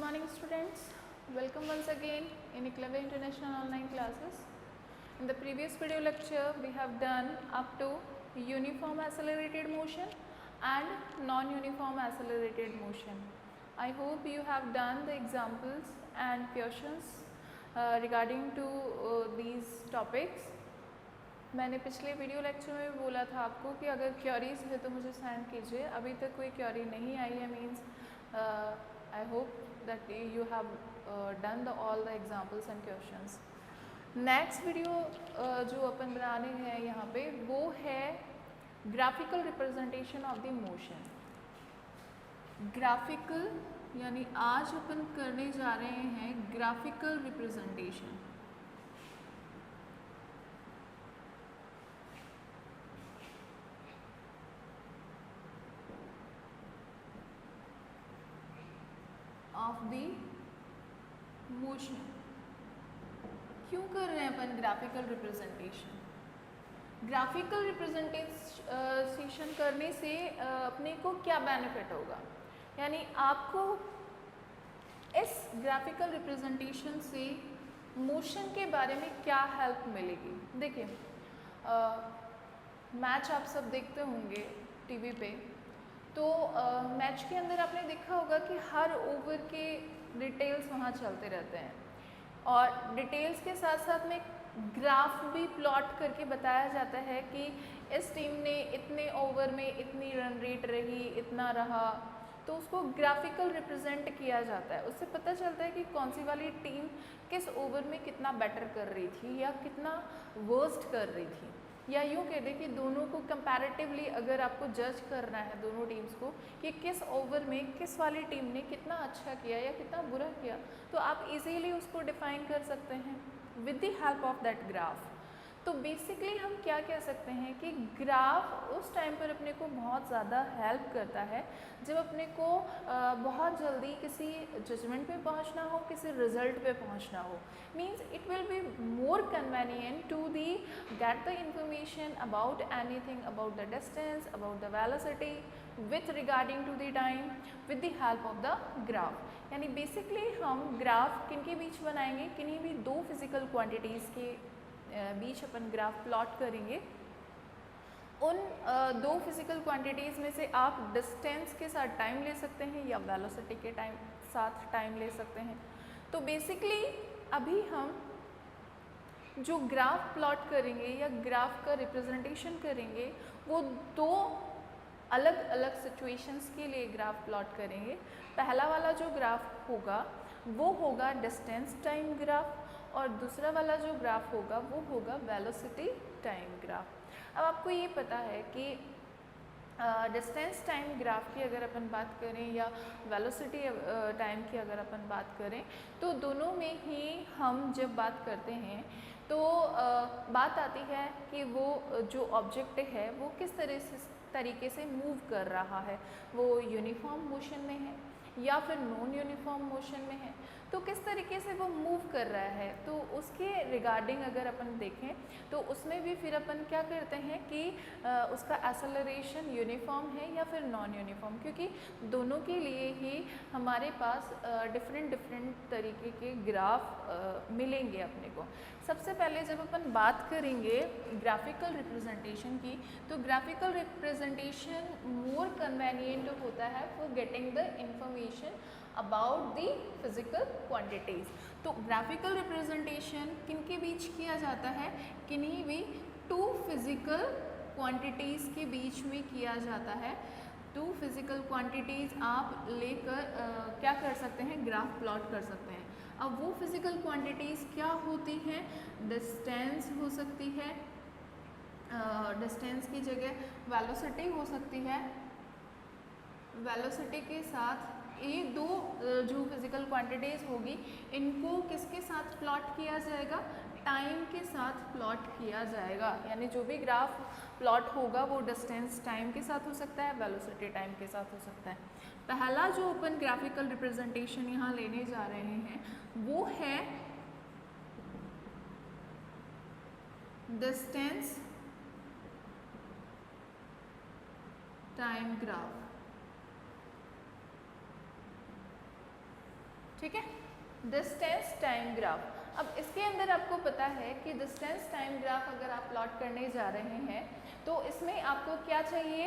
morning students, welcome once again in Eclave International online classes. In the previous video lecture we have done up to uniform accelerated motion and non-uniform accelerated motion. I hope you have done the examples and questions regarding to these topics. मैंने पिछले video lecture में भी बोला था आपको कि अगर queries है तो मुझे सेंड कीजिए. अभी तक कोई क्वेरी नहीं आई है. Means I hope that you have done the all the examples and questions. Next video जो अपन बनाने हैं यहाँ पे वो है graphical representation of the motion. Graphical यानी आज अपन करने जा रहे हैं graphical representation. Of the motion. क्यों कर रहे हैं अपन ग्राफिकल रिप्रेजेंटेशन? ग्राफिकल रिप्रेजेंटेशन करने से अपने को क्या बेनिफिट होगा, यानी आपको इस ग्राफिकल रिप्रेजेंटेशन से मोशन के बारे में क्या हेल्प मिलेगी. देखिए मैच आप सब देखते होंगे टीवी पे, तो मैच के अंदर आपने देखा होगा कि हर ओवर के डिटेल्स वहाँ चलते रहते हैं और डिटेल्स के साथ साथ में ग्राफ भी प्लॉट करके बताया जाता है कि इस टीम ने इतने ओवर में इतनी रन रेट रही, इतना रहा, तो उसको ग्राफिकल रिप्रेजेंट किया जाता है. उससे पता चलता है कि कौन सी वाली टीम किस ओवर में कितना बेटर कर रही थी या कितना वर्स्ट कर रही थी. या यूँ कह दें कि दोनों को कंपैरेटिवली अगर आपको जज करना है दोनों टीम्स को कि किस ओवर में किस वाली टीम ने कितना अच्छा किया या कितना बुरा किया, तो आप इजीली उसको डिफाइन कर सकते हैं with the help of that graph. तो बेसिकली हम क्या कह सकते हैं कि ग्राफ उस टाइम पर अपने को बहुत ज़्यादा हेल्प करता है जब अपने को बहुत जल्दी किसी जजमेंट पे पहुंचना हो, किसी रिजल्ट पे पहुंचना हो. Means it will be more convenient to the get the information about anything, about the distance, about the velocity with regarding to the time with the help of the graph. यानी basically हम graph किन के बीच बनाएंगे, किन्हीं भी दो physical quantities के बीच अपन graph plot करेंगे. उन दो फिजिकल क्वांटिटीज़ में से आप डिस्टेंस के साथ टाइम ले सकते हैं या वेलोसिटी के साथ टाइम ले सकते हैं. तो बेसिकली अभी हम जो ग्राफ प्लॉट करेंगे या ग्राफ का रिप्रेजेंटेशन करेंगे वो दो अलग अलग सिचुएशंस के लिए ग्राफ प्लॉट करेंगे. पहला वाला जो ग्राफ होगा वो होगा डिस्टेंस टाइम ग्राफ और दूसरा वाला जो ग्राफ होगा वो होगा वेलोसिटी टाइम ग्राफ. अब आपको ये पता है कि डिस्टेंस टाइम ग्राफ की अगर अपन बात करें या वेलोसिटी टाइम की अगर अपन बात करें तो दोनों में ही हम जब बात करते हैं तो बात आती है कि वो जो ऑब्जेक्ट है वो किस तरीके से मूव कर रहा है. वो यूनिफॉर्म मोशन में है या फिर नॉन यूनिफॉर्म मोशन में है, तो किस तरीके से वो मूव कर रहा है. तो उसके रिगार्डिंग अगर अपन देखें तो उसमें भी फिर अपन क्या करते हैं कि उसका एक्सेलरेशन यूनिफॉर्म है या फिर नॉन यूनिफॉर्म, क्योंकि दोनों के लिए ही हमारे पास डिफरेंट तरीके के ग्राफ मिलेंगे अपने को. सबसे पहले जब अपन बात करेंगे ग्राफिकल रिप्रेजेंटेशन की, तो ग्राफिकल रिप्रेजेंटेशन मोर कन्वीनियंट होता है for getting the information about the physical quantities. तो ग्राफिकल रिप्रेजेंटेशन किन के बीच किया जाता है, किन्हीं भी टू फिजिकल क्वांटिटीज़ के बीच में किया जाता है. टू फिजिकल क्वांटिटीज़ आप लेकर क्या कर सकते हैं, ग्राफ प्लॉट कर सकते हैं. अब वो फिजिकल क्वांटिटीज़ क्या होती हैं, डिस्टेंस हो सकती है, डिस्टेंस की जगह वेलोसिटी हो सकती है. वेलोसिटी के साथ ये दो जो फिजिकल क्वांटिटीज़ होगी इनको किसके साथ प्लॉट किया जाएगा, टाइम के साथ प्लॉट किया जाएगा. यानी जो भी ग्राफ प्लॉट होगा वो डिस्टेंस टाइम के साथ हो सकता है, वेलोसिटी टाइम के साथ हो सकता है. पहला जो अपन ग्राफिकल रिप्रेजेंटेशन यहाँ लेने जा रहे हैं वो है डिस्टेंस टाइम ग्राफ. ठीक है। डिस्टेंस टाइम ग्राफ, अब इसके अंदर आपको पता है कि डिस्टेंस टाइम ग्राफ अगर आप प्लॉट करने जा रहे हैं तो इसमें आपको क्या चाहिए,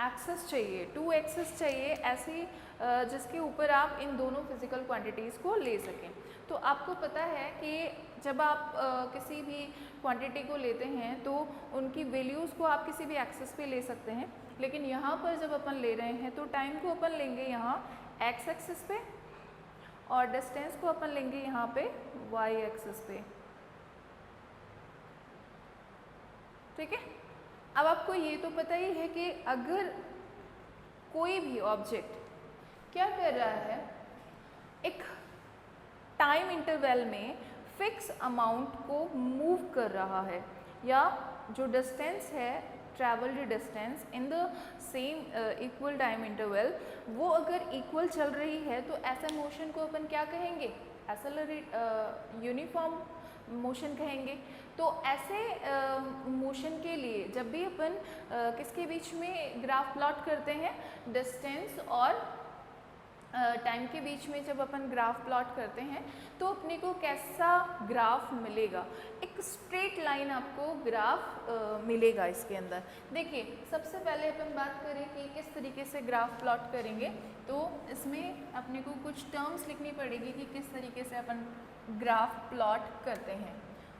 एक्सेस चाहिए, 2 एक्सेस चाहिए ऐसी जिसके ऊपर आप इन दोनों फिजिकल क्वांटिटीज़ को ले सकें। तो आपको पता है कि जब आप किसी भी क्वांटिटी को लेते हैं तो उनकी वैल्यूज़ को आप किसी भी एक्सेस पे ले सकते हैं, लेकिन यहाँ पर जब अपन ले रहे हैं तो टाइम को अपन लेंगे यहाँ एक्स एक्सिस पे और डिस्टेंस को अपन लेंगे यहाँ पे वाई एक्सिस पे। ठीक है। अब आपको ये तो पता ही है कि अगर कोई भी ऑब्जेक्ट क्या कर रहा है, एक टाइम इंटरवल में फिक्स अमाउंट को मूव कर रहा है, या जो डिस्टेंस है travelled distance in the same equal time interval, वो अगर इक्वल चल रही है तो ऐसे मोशन को अपन क्या कहेंगे, एक्सेलरेट यूनिफॉर्म मोशन कहेंगे। तो ऐसे मोशन के लिए जब भी अपन किसके बीच में ग्राफ प्लॉट करते हैं, डिस्टेंस और टाइम के बीच में जब अपन ग्राफ प्लॉट करते हैं तो अपने को कैसा ग्राफ मिलेगा, एक स्ट्रेट लाइन आपको ग्राफ मिलेगा इसके अंदर। देखिए सबसे पहले अपन बात करें कि किस तरीके से ग्राफ प्लॉट करेंगे, तो इसमें अपने को कुछ टर्म्स लिखनी पड़ेगी कि किस तरीके से अपन ग्राफ प्लॉट करते हैं।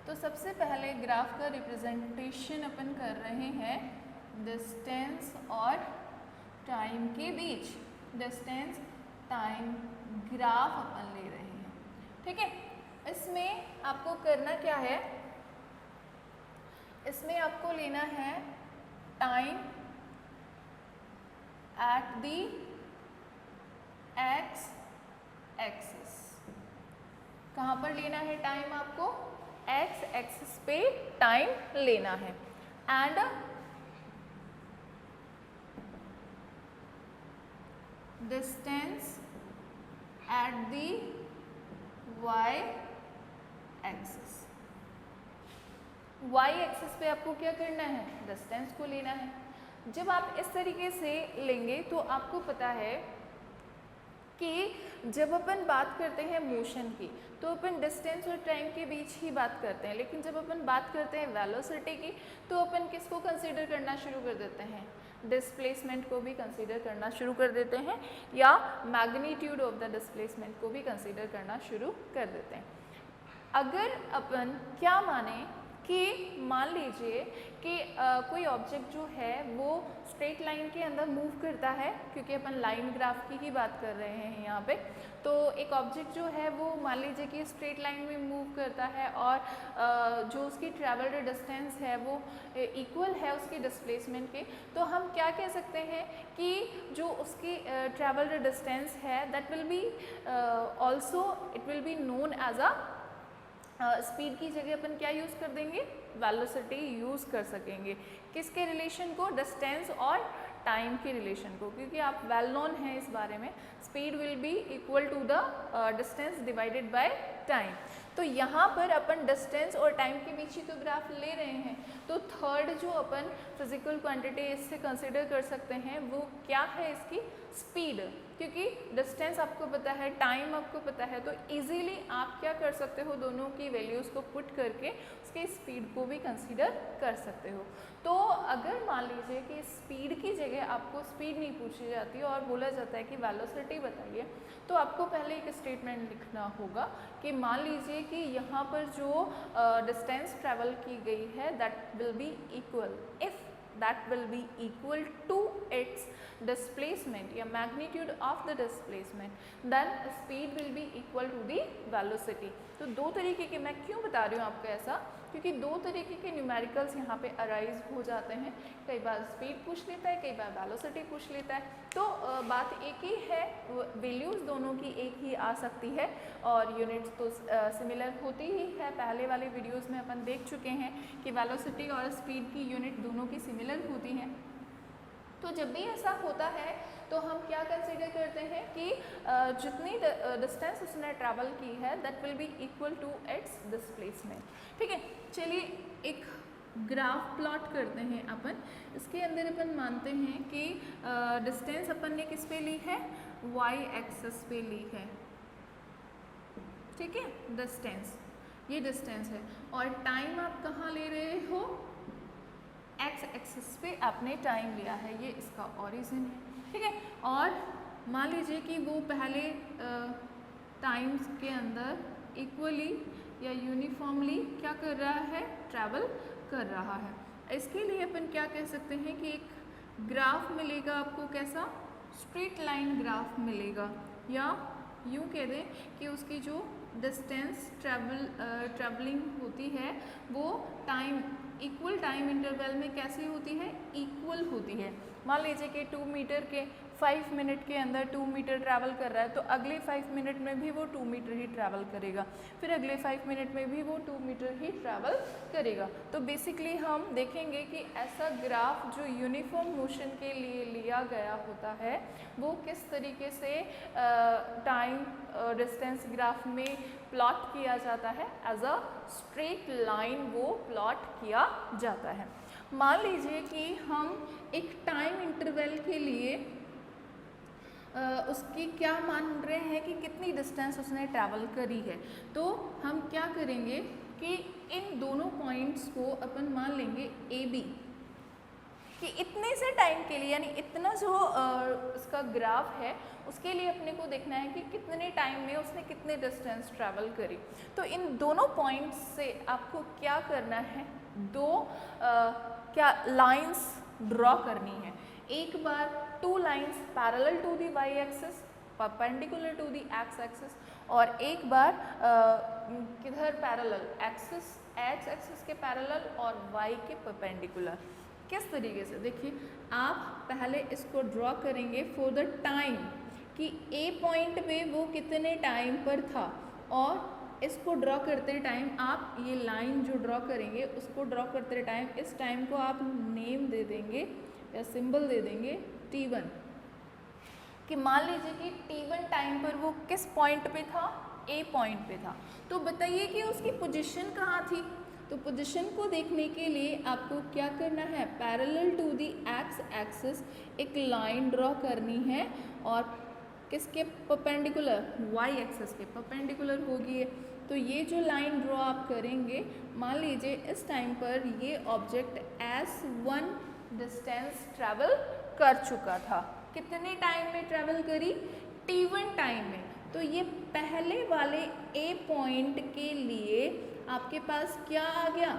तो सबसे पहले ग्राफ का रिप्रेजेंटेशन अपन कर रहे हैं डिस्टेंस और टाइम के बीच, डिस्टेंस टाइम ग्राफ अपन ले रहे हैं। ठीक है। इसमें आपको करना क्या है, इसमें आपको लेना है time at the X axis. कहाँ पर लेना है टाइम, आपको एक्स एक्सिस पे टाइम लेना है, and distance at the Y axis. Y axis पे आपको क्या करना है, डिस्टेंस को लेना है। जब आप इस तरीके से लेंगे तो आपको पता है कि जब अपन बात करते हैं मोशन की तो अपन डिस्टेंस और टाइम के बीच ही बात करते हैं, लेकिन जब अपन बात करते हैं वेलोसिटी की तो अपन किसको कंसीडर करना शुरू कर देते हैं, डिस्प्लेसमेंट को भी कंसीडर करना शुरू कर देते हैं, या मैग्नीट्यूड ऑफ द डिस्प्लेसमेंट को भी कंसीडर करना शुरू कर देते हैं। अगर अपन क्या माने कि मान लीजिए कि कोई ऑब्जेक्ट जो है वो स्ट्रेट लाइन के अंदर मूव करता है, क्योंकि अपन लाइन ग्राफ की ही बात कर रहे हैं यहाँ पे, तो एक ऑब्जेक्ट जो है वो मान लीजिए कि स्ट्रेट लाइन में मूव करता है और जो उसकी ट्रैवल्ड डिस्टेंस है वो इक्वल है उसकी डिस्प्लेसमेंट के, तो हम क्या कह सकते हैं कि जो उसकी ट्रैवल्ड डिस्टेंस है that will be also it will be known as a speed की जगह अपन क्या यूज़ कर देंगे, वेलोसिटी यूज़ कर सकेंगे। किसके रिलेशन को, डिस्टेंस और टाइम के रिलेशन को, क्योंकि आप वेल नोन हैं इस बारे में, speed will be equal to the distance divided by time. तो यहाँ पर अपन डिस्टेंस और टाइम के बीच ही तो ग्राफ ले रहे हैं, तो थर्ड जो अपन फिजिकल क्वांटिटी इससे कंसिडर कर सकते हैं वो क्या है, इसकी स्पीड। क्योंकि डिस्टेंस आपको पता है, टाइम आपको पता है, तो इजीली आप क्या कर सकते हो, दोनों की वैल्यूज़ को पुट करके उसके स्पीड को भी कंसीडर कर सकते हो। तो अगर मान लीजिए कि स्पीड की जगह आपको स्पीड नहीं पूछी जाती और बोला जाता है कि वेलोसिटी बताइए, तो आपको पहले एक स्टेटमेंट लिखना होगा कि मान लीजिए कि यहाँ पर जो डिस्टेंस ट्रैवल की गई है that will be equal, if that will be equal to its displacement या magnitude of the displacement, then speed will be equal to the velocity। तो दो तरीके के, मैं क्यों बता रही हूँ आपको ऐसा, क्योंकि दो तरीके के न्यूमेरिकल्स यहाँ पे अराइज हो जाते हैं, कई बार स्पीड पूछ लेता है, कई बार वेलोसिटी पूछ लेता है। तो बात एक ही है, वैल्यूज़ दोनों की एक ही आ सकती है और यूनिट्स तो सिमिलर होती ही है। पहले वाले वीडियोस में अपन देख चुके हैं कि वेलोसिटी और स्पीड की यूनिट दोनों की सिमिलर होती हैं। तो जब भी ऐसा होता है तो हम क्या कंसीडर करते हैं कि जितनी डिस्टेंस उसने ट्रैवल की है that will be equal to its displacement. ठीक है, चलिए एक ग्राफ प्लॉट करते हैं अपन, इसके अंदर अपन मानते हैं कि डिस्टेंस अपन ने किस पे ली है, वाई एक्सिस पे ली है, ठीक है, डिस्टेंस, ये डिस्टेंस है, और टाइम आप कहाँ ले रहे हो, एक्स एक्सिस पे आपने टाइम लिया है, ये इसका ओरिजिन है, ठीक है। और मान लीजिए कि वो पहले टाइम्स के अंदर इक्वली या यूनिफॉर्मली क्या कर रहा है, ट्रैवल कर रहा है। इसके लिए अपन क्या कह सकते हैं कि एक ग्राफ मिलेगा आपको, कैसा, स्ट्रेट लाइन ग्राफ मिलेगा, या यूँ कह दें कि उसकी जो डिस्टेंस ट्रैवलिंग होती है वो टाइम, इक्वल टाइम इंटरवल में कैसी होती है, इक्वल होती है। मान लीजिए कि 2 मीटर के 5 मिनट के अंदर 2 मीटर ट्रैवल कर रहा है, तो अगले 5 मिनट में भी वो 2 मीटर ही ट्रैवल करेगा, फिर अगले 5 मिनट में भी वो 2 मीटर ही ट्रैवल करेगा। तो बेसिकली हम देखेंगे कि ऐसा ग्राफ जो यूनिफॉर्म मोशन के लिए लिया गया होता है वो किस तरीके से टाइम डिस्टेंस ग्राफ में प्लॉट किया जाता है, एज अ स्ट्रेट लाइन वो प्लॉट किया जाता है। मान लीजिए कि हम एक टाइम इंटरवल के लिए उसकी क्या मान रहे हैं कि कितनी डिस्टेंस उसने ट्रैवल करी है, तो हम क्या करेंगे कि इन दोनों पॉइंट्स को अपन मान लेंगे ए बी, कि इतने से टाइम के लिए, यानी इतना जो इसका ग्राफ है उसके लिए अपने को देखना है कि कितने टाइम में उसने कितने डिस्टेंस ट्रैवल करी। तो इन दोनों पॉइंट्स से आपको क्या करना है, दो क्या लाइंस ड्रॉ करनी है। एक बार 2 lines parallel to the Y axis, perpendicular to the X axis, और एक बार किधर पैरेलल, एक्सिस एक्स एक्सिस के पैरेलल और वाई के परपेंडिकुलर। किस तरीके से, देखिए आप पहले इसको ड्रॉ करेंगे फॉर द टाइम, कि ए पॉइंट पे वो कितने टाइम पर था, और इसको ड्रॉ करते टाइम आप ये लाइन जो ड्रॉ करेंगे उसको ड्रॉ करते टाइम इस टाइम को आप नेम दे देंगे या सिंबल दे देंगे T1, कि मान लीजिए कि T1 टाइम पर वो किस पॉइंट पे था, ए पॉइंट पे था। तो बताइए कि उसकी पोजीशन कहाँ थी। तो पोजीशन को देखने के लिए आपको क्या करना है, parallel to the X axis एक लाइन ड्रॉ करनी है, और किसके परपेंडिकुलर, वाई एक्सिस के परपेंडिकुलर होगी है। तो ये जो लाइन ड्रॉ आप करेंगे, मान लीजिए इस टाइम पर ये ऑब्जेक्ट S1 डिस्टेंस ट्रैवल कर चुका था, कितने टाइम में ट्रैवल करी, T1 टाइम में। तो ये पहले वाले ए पॉइंट के लिए आपके पास क्या आ गया,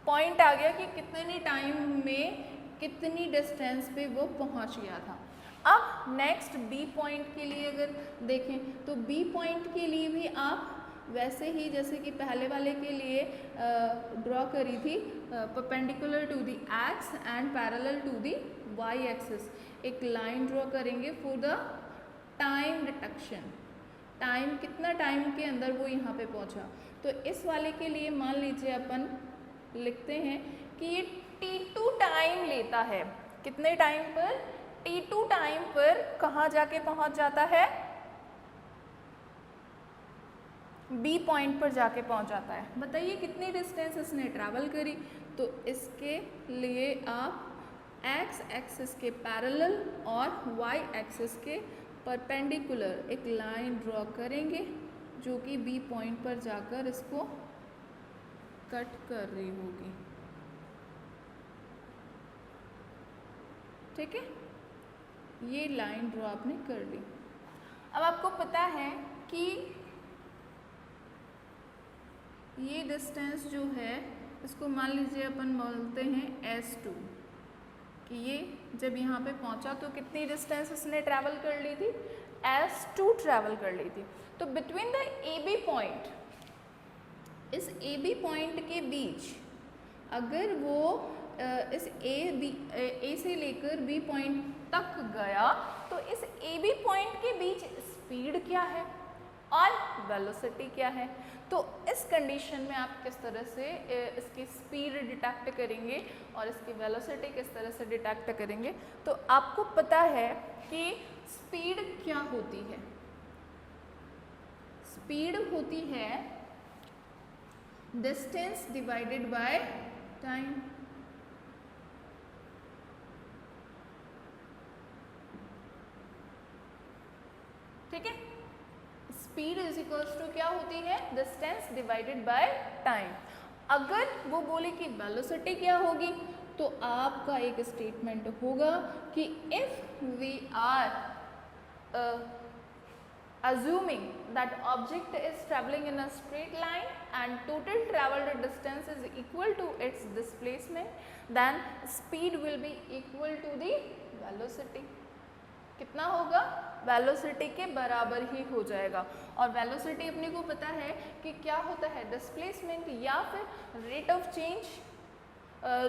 पॉइंट आ गया कि कितने टाइम में कितनी डिस्टेंस पे वो पहुंच गया था। अब नेक्स्ट बी पॉइंट के लिए अगर देखें तो बी पॉइंट के लिए भी आप वैसे ही जैसे कि पहले वाले के लिए ड्रॉ करी थी, perpendicular to the X and parallel to the Y axis एक लाइन ड्रॉ करेंगे for the time detection, time कितना टाइम के अंदर वो यहाँ पे पहुँचा। तो इस वाले के लिए मान लीजिए अपन लिखते हैं कि ये T2 टाइम लेता है, कितने टाइम पर, T2 टाइम पर कहाँ जाके पहुँच जाता है, बी पॉइंट पर जाके पहुँच जाता है। बताइए कितनी डिस्टेंस इसने ट्रैवल करी। तो इसके लिए आप एक्स एक्सिस के पैरेलल और वाई एक्सिस के परपेंडिकुलर एक लाइन ड्रॉ करेंगे जो कि बी पॉइंट पर जाकर इसको कट कर रही होगी, ठीक है। ये लाइन ड्रॉ आपने कर ली। अब आपको पता है कि ये डिस्टेंस जो है इसको मान लीजिए अपन बोलते हैं S2, कि ये जब यहाँ पे पहुँचा तो कितनी डिस्टेंस इसने ट्रैवल कर ली थी, S2 ट्रैवल कर ली थी। तो बिटवीन द AB पॉइंट, इस AB पॉइंट के बीच अगर वो इस A से लेकर B पॉइंट तक गया तो इस AB पॉइंट के बीच स्पीड क्या है और वेलोसिटी क्या है। तो इस कंडीशन में आप किस तरह से इसकी स्पीड डिटेक्ट करेंगे और इसकी वेलोसिटी किस तरह से डिटेक्ट करेंगे। तो आपको पता है कि स्पीड क्या होती है, स्पीड होती है डिस्टेंस डिवाइडेड बाय टाइम। ठीक है, स्पीड इज इक्वल्स टू क्या होती है, डिस्टेंस डिवाइडेड बाय टाइम। अगर वो बोले कि वेलोसिटी क्या होगी, तो आपका एक स्टेटमेंट होगा कि if we are assuming that object is traveling in a straight line and total traveled distance is equal to its displacement, then speed will be equal to the velocity। कितना होगा, velocity के बराबर ही हो जाएगा। और velocity अपने को पता है कि क्या होता है, डिस्प्लेसमेंट या फिर रेट ऑफ चेंज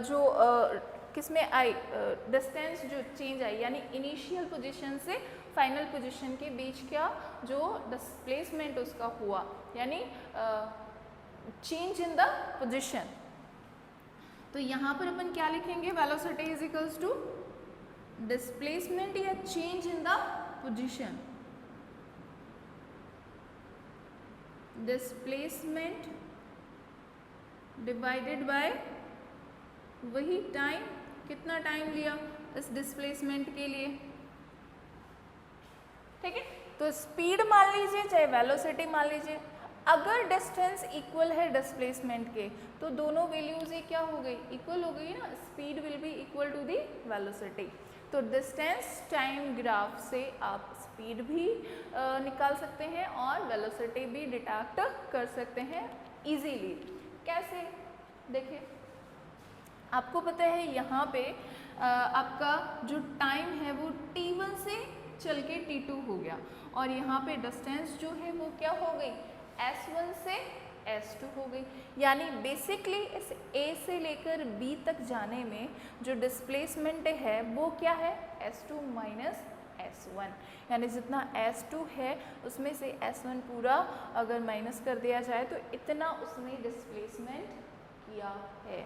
जो किसमें आई, डिस्टेंस जो चेंज आई, यानी इनिशियल पोजीशन से फाइनल पोजीशन के बीच क्या जो डिस्प्लेसमेंट उसका हुआ, यानी चेंज इन द पोजीशन। तो यहाँ पर अपन क्या लिखेंगे, velocity is equals to displacement या change in the position, displacement divided by वही टाइम, कितना टाइम लिया इस डिस्प्लेसमेंट के लिए। ठीक है, तो स्पीड मान लीजिए चाहे वेलोसिटी मान लीजिए, अगर डिस्टेंस इक्वल है डिस्प्लेसमेंट के तो दोनों वैल्यूज ये क्या हो गई, इक्वल हो गई ना, speed will be equal to the velocity. तो डिस्टेंस टाइम ग्राफ से आप स्पीड भी निकाल सकते हैं और वेलोसिटी भी डिटेक्ट कर सकते हैं इजीली। कैसे, देखिए आपको पता है यहाँ पे आपका जो टाइम है वो t1 से चल के t2 हो गया, और यहाँ पे डिस्टेंस जो है वो क्या हो गई, s1 से s2 हो गई। यानी बेसिकली इस a से लेकर b तक जाने में जो डिस्प्लेसमेंट है वो क्या है, s2 माइनस s1, यानी जितना s2 है उसमें से s1 पूरा अगर माइनस कर दिया जाए तो इतना उसने डिस्प्लेसमेंट किया है।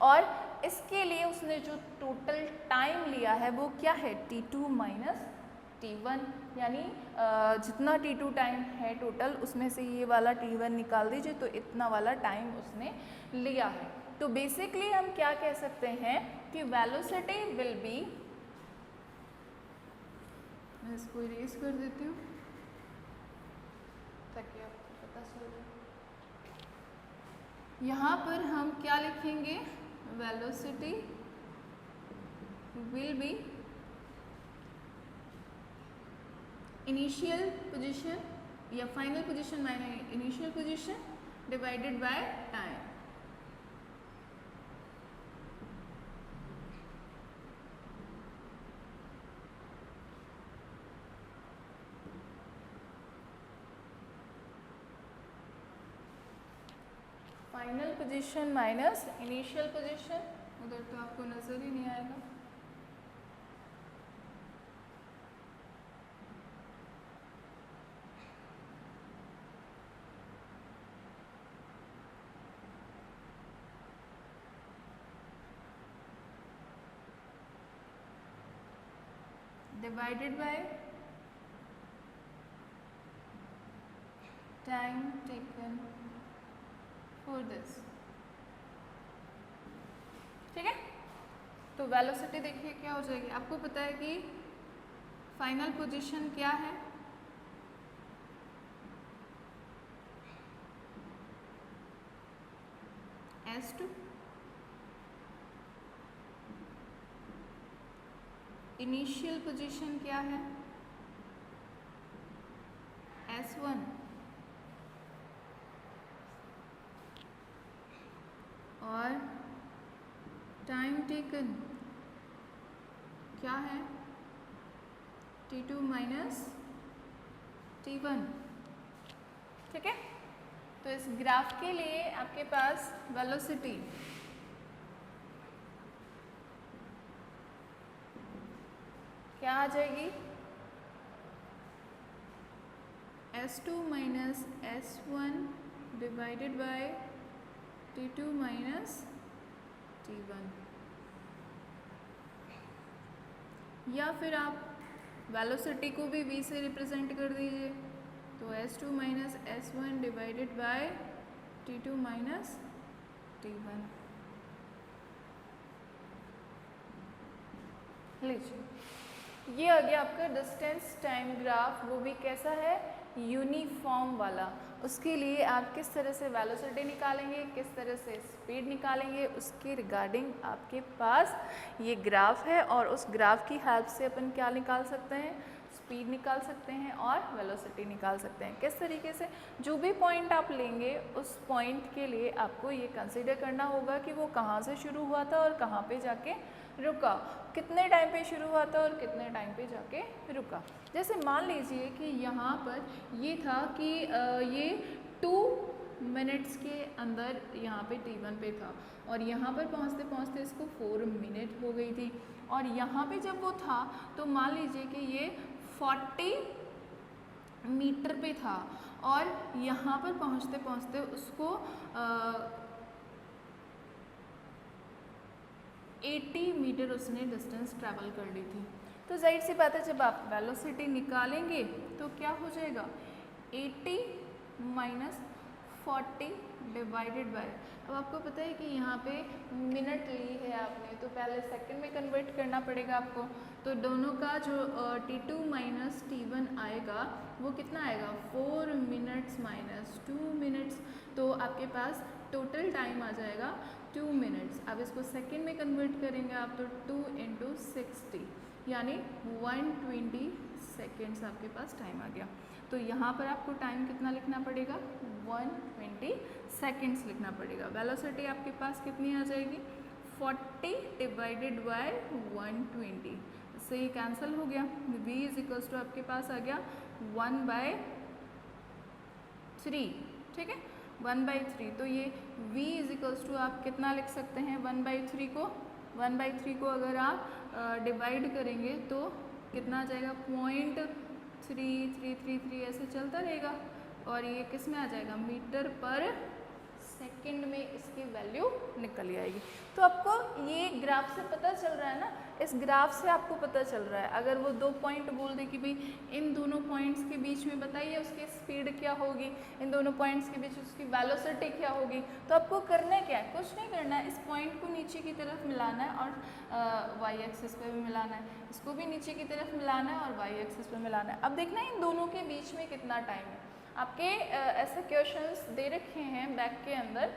और इसके लिए उसने जो टोटल टाइम लिया है वो क्या है, t2 माइनस t1, यानी जितना t2 टाइम है टोटल उसमें से ये वाला t1 निकाल दीजिए तो इतना वाला टाइम उसने लिया है। तो बेसिकली हम क्या कह सकते हैं कि वेलोसिटी विल बी, मैं इसको इरेज कर देती हूँ ताकि आपको पता चल जाए। यहाँ पर हम क्या लिखेंगे, velocity will be initial position या final position minus initial position divided by time. Final position minus initial position, उधर तो आपको नजर ही नहीं आएगा। Divided by time taken for this. ठीक है, तो वेलोसिटी देखिए क्या हो जाएगी, आपको पता है कि फाइनल पोजीशन क्या है, s2, इनिशियल पोजीशन क्या है, s1, और टाइम टेकन क्या है, t2 माइनस t1। ठीक है, तो इस ग्राफ के लिए आपके पास वेलोसिटी क्या आ जाएगी, s2 minus s1 divided by t2 minus t1। या फिर आप वेलोसिटी को भी v से रिप्रेजेंट कर दीजिए, तो s2 minus s1 divided by t2 minus t1। लीजिए, ये आ गया आपका डिस्टेंस टाइम ग्राफ, वो भी कैसा है, यूनिफॉर्म वाला। उसके लिए आप किस तरह से वेलोसिटी निकालेंगे, किस तरह से स्पीड निकालेंगे, उसके रिगार्डिंग आपके पास ये ग्राफ है, और उस ग्राफ की हेल्प से अपन क्या निकाल सकते हैं, स्पीड निकाल सकते हैं और वेलोसिटी निकाल सकते हैं। किस तरीके से, जो भी पॉइंट आप लेंगे उस पॉइंट के लिए आपको ये कंसीडर करना होगा कि वो कहाँ से शुरू हुआ था और कहाँ पे जाके रुका, कितने टाइम पे शुरू हुआ था और कितने टाइम पे जाके रुका। जैसे मान लीजिए कि यहाँ पर ये था कि ये 2 मिनट्स के अंदर यहाँ पे t1 पे था, और यहाँ पर पहुँचते पहुँचते इसको 4 मिनट हो गई थी, और यहाँ पे जब वो था तो मान लीजिए कि ये 40 मीटर पे था, और यहाँ पर पहुँचते पहुँचते उसको 80 मीटर उसने डिस्टेंस ट्रैवल कर ली थी। तो जाहिर सी बात है, जब आप वेलोसिटी निकालेंगे तो क्या हो जाएगा, 80 माइनस 40 डिवाइडेड बाय, अब आपको पता है कि यहाँ पे मिनट ली है आपने, तो पहले सेकंड में कन्वर्ट करना पड़ेगा आपको। तो दोनों का जो t2 माइनस t1 आएगा वो कितना आएगा, 4 मिनट्स माइनस 2 मिनट्स, तो आपके पास टोटल टाइम आ जाएगा 2 मिनट्स। अब इसको सेकंड में कन्वर्ट करेंगे आप, तो 2 × 60 यानी 120 सेकेंड्स आपके पास टाइम आ गया। तो यहाँ पर आपको टाइम कितना लिखना पड़ेगा, 120 सेकेंड्स लिखना पड़ेगा। वेलोसिटी आपके पास कितनी आ जाएगी, 40 डिवाइडेड बाय 120, इससे ये कैंसिल हो गया। v इज आपके पास आ गया 1/3, ठीक है, 1/3। तो ये v इज आप कितना लिख सकते हैं, 1/3 को अगर आप डिवाइड करेंगे तो कितना आ जाएगा, 0.3333 ऐसे चलता रहेगा, और ये किस में आ जाएगा, मीटर पर सेकंड में इसकी वैल्यू निकल आएगी। तो आपको ये ग्राफ से पता चल रहा है ना, इस ग्राफ से आपको पता चल रहा है। अगर वो 2 पॉइंट बोल दे कि भाई इन दोनों पॉइंट्स के बीच में बताइए उसकी स्पीड क्या होगी, इन दोनों पॉइंट्स के बीच उसकी वेलोसिटी क्या होगी, तो आपको करना क्या है, कुछ नहीं करना है, इस पॉइंट को नीचे की तरफ मिलाना है और वाई एक्सिस पे भी मिलाना है, इसको भी नीचे की तरफ मिलाना है और वाई एक्सिस पे मिलाना है। अब देखना है इन दोनों के बीच में कितना टाइम है। आपके ऐसे क्वेश्चंस दे रखे हैं बैक के अंदर,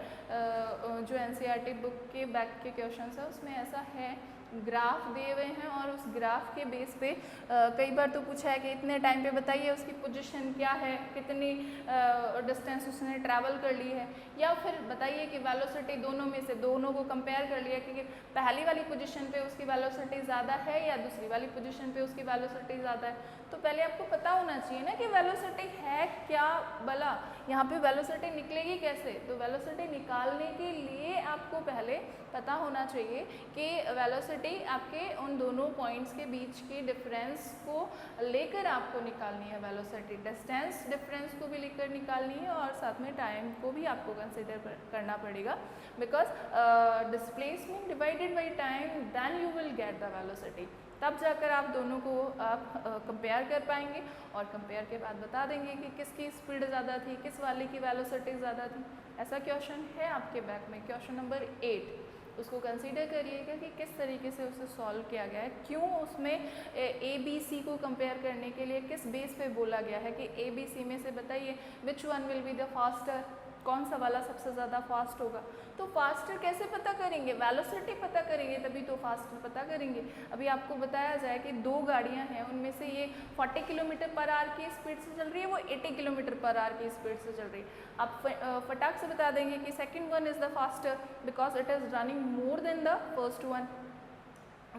जो एनसीईआरटी बुक के बैक के क्वेश्चंस है उसमें ऐसा है, ग्राफ दिए हुए हैं, और उस ग्राफ के बेस पे कई बार तो पूछा है कि इतने टाइम पे बताइए उसकी पोजीशन क्या है, कितनी डिस्टेंस उसने ट्रैवल कर ली है, या फिर बताइए कि वेलोसिटी दोनों में से, दोनों को कंपेयर कर लिया कि पहली वाली पोजीशन पे उसकी वेलोसिटी ज़्यादा है या दूसरी वाली पोजीशन पे उसकी वेलोसिटी ज़्यादा है। तो पहले आपको पता होना चाहिए ना कि वेलोसिटी है क्या भला, यहाँ पे वेलोसिटी निकलेगी कैसे। तो वेलोसिटी निकालने के लिए आपको पहले पता होना चाहिए कि वेलोसिटी आपके उन दोनों पॉइंट्स के बीच के डिफरेंस को लेकर आपको निकालनी है, वेलोसिटी डिस्टेंस डिफरेंस को भी लेकर निकालनी है, और साथ में टाइम को भी आपको कंसिडर करना पड़ेगा, because displacement divided by time then you will get the velocity. तब जाकर आप दोनों को आप कंपेयर कर पाएंगे, और कंपेयर के बाद बता देंगे कि किसकी स्पीड ज़्यादा थी, किस वाले की वेलोसिटी ज़्यादा थी। ऐसा क्वेश्चन है आपके बैक में, क्वेश्चन नंबर 8, उसको कंसीडर करिएगा कि किस तरीके से उसे सॉल्व किया गया है, क्यों उसमें ए बी सी को कंपेयर करने के लिए किस बेस पे बोला गया है कि ए बी सी में से बताइए which one will be the faster, कौन सा वाला सबसे ज़्यादा फास्ट होगा। तो फास्टर कैसे पता करेंगे, वेलोसिटी पता करेंगे तभी तो फास्टर पता करेंगे। अभी आपको बताया जाए कि 2 गाड़ियां हैं, उनमें से ये 40 किलोमीटर पर आवर की स्पीड से चल रही है, वो 80 किलोमीटर पर आवर की स्पीड से चल रही है। आप फटाक से बता देंगे कि second one is the faster because it is running more than the first one.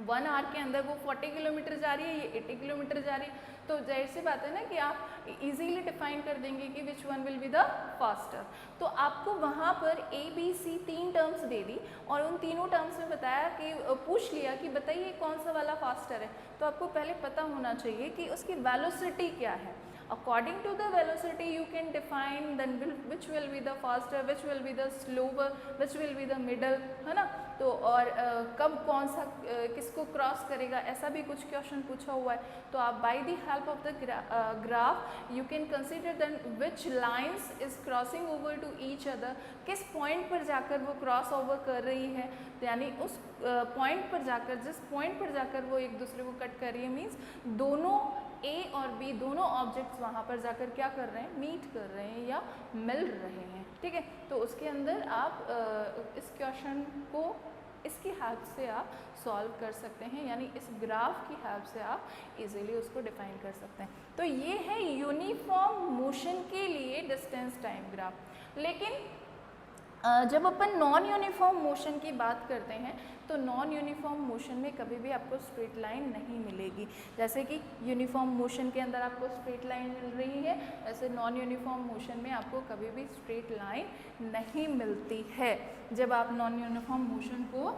1 hour के अंदर वो 40 किलोमीटर जा रही है, ये 80 किलोमीटर जा रही है, तो जाहिर सी बात है ना कि आप इजीली डिफाइन कर देंगे कि which one will be the faster. तो आपको वहाँ पर ए बी सी 3 टर्म्स दे दी, और उन तीनों टर्म्स में बताया कि पूछ लिया कि बताइए कौन सा वाला फास्टर है। तो आपको पहले पता होना चाहिए कि उसकी वेलोसिटी क्या है। According to the velocity you can define then which will be the faster, which will be the slower, which will be the middle, है ना। तो और कब कौन सा किसको क्रॉस करेगा, ऐसा भी कुछ क्वेश्चन पूछा हुआ है। तो आप by the help of the graph you can consider then which lines is crossing over to each other, किस पॉइंट पर जाकर वो क्रॉस ओवर कर रही है, यानी उस पॉइंट पर जाकर, जिस पॉइंट पर जाकर वो एक दूसरे को कट कर रही है, मीन्स दोनों ए और बी दोनों ऑब्जेक्ट्स वहाँ पर जाकर क्या कर रहे हैं, मीट कर रहे हैं या मिल रहे हैं, ठीक है। तो उसके अंदर आप इस क्वेश्चन को इसकी हेल्प से आप सॉल्व कर सकते हैं, यानी इस ग्राफ की हेल्प से आप इजीली उसको डिफाइन कर सकते हैं। तो ये है यूनिफॉर्म मोशन के लिए डिस्टेंस टाइम ग्राफ। लेकिन जब अपन नॉन यूनिफॉर्म मोशन की बात करते हैं तो नॉन यूनिफॉर्म मोशन में कभी भी आपको स्ट्रेट लाइन नहीं मिलेगी। जैसे कि यूनिफॉर्म मोशन के अंदर आपको स्ट्रेट लाइन मिल रही है, वैसे नॉन यूनिफॉर्म मोशन में आपको कभी भी स्ट्रेट लाइन नहीं मिलती है। जब आप नॉन यूनिफॉर्म मोशन को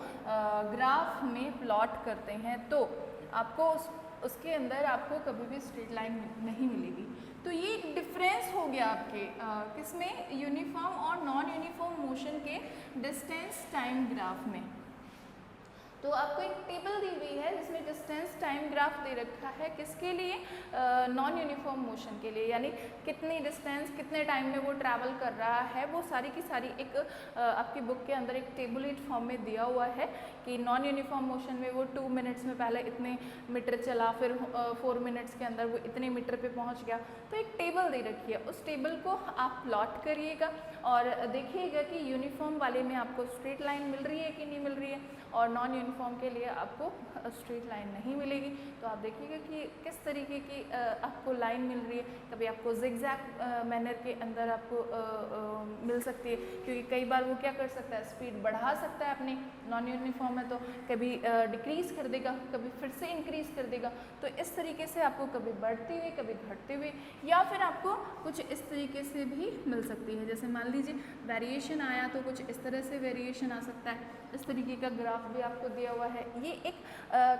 ग्राफ में प्लॉट करते हैं तो आपको उसके अंदर आपको कभी भी स्ट्रेट लाइन नहीं मिलेगी। तो ये एक डिफरेंस हो गया आपके किसमें, यूनिफॉर्म और नॉन यूनिफॉर्म मोशन के डिस्टेंस टाइम ग्राफ में। तो आपको एक टेबल दी हुई है जिसमें डिस्टेंस टाइम ग्राफ दे रखा है, किसके लिए, नॉन यूनिफॉर्म मोशन के लिए, यानी कितनी डिस्टेंस कितने टाइम में वो ट्रैवल कर रहा है, वो सारी की सारी एक आपकी बुक के अंदर एक टेबुलेट फॉर्म में दिया हुआ है कि नॉन यूनिफॉर्म मोशन में वो 2 मिनट्स में पहले इतने मीटर चला, फिर 4 मिनट्स के अंदर वो इतने मीटर पे पहुंच गया। तो एक टेबल दे रखी है, उस टेबल को आप प्लॉट करिएगा और देखिएगा कि यूनिफॉर्म वाले में आपको स्ट्रेट लाइन मिल रही है कि नहीं मिल रही है, और नॉन यूनिफॉर्म के लिए आपको स्ट्रेट लाइन नहीं मिलेगी। तो आप देखिएगा कि किस तरीके की आपको लाइन मिल रही है। कभी आपको जिगजैग मैनर के अंदर आपको मिल सकती है, क्योंकि कई बार वो क्या कर सकता है, स्पीड बढ़ा सकता है अपनी, नॉन यूनिफॉर्म है तो कभी डिक्रीज़ कर देगा, कभी फिर से इंक्रीज़ कर देगा। तो इस तरीके से आपको कभी बढ़ते हुए कभी घटते हुए, या फिर आपको कुछ इस तरीके से भी मिल सकती है। जैसे मान लीजिए वेरिएशन आया तो कुछ इस तरह से वेरिएशन आ सकता है। इस तरीके का ग्राफ भी आपको दिया हुआ है। ये एक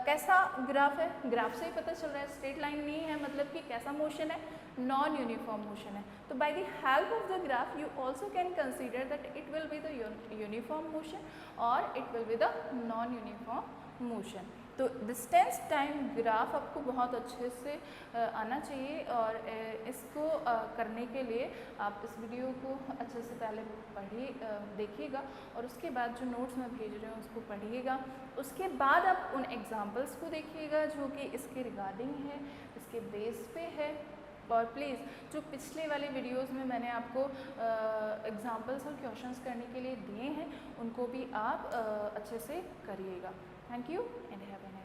कैसा ग्राफ है, ग्राफ से ही पता चल रहा है, स्ट्रेट लाइन नहीं है, मतलब कि कैसा मोशन है, नॉन यूनिफॉर्म मोशन है। तो by the help of the graph you also can consider that it will be the uniform motion और it will be the non uniform motion. तो डिस्टेंस टाइम ग्राफ आपको बहुत अच्छे से आना चाहिए, और इसको करने के लिए आप इस वीडियो को अच्छे से पहले पढ़िए, देखिएगा, और उसके बाद जो नोट्स मैं भेज रही हूँ उसको पढ़िएगा। उसके बाद आप उन एग्जांपल्स को देखिएगा जो कि इसके रिगार्डिंग है, इसके बेस पे है। और प्लीज़ जो पिछले वाले वीडियोस में मैंने आपको एग्जांपल्स और क्वेश्चंस करने के लिए दिए हैं उनको भी आप अच्छे से करिएगा। Thank you and have a nice day.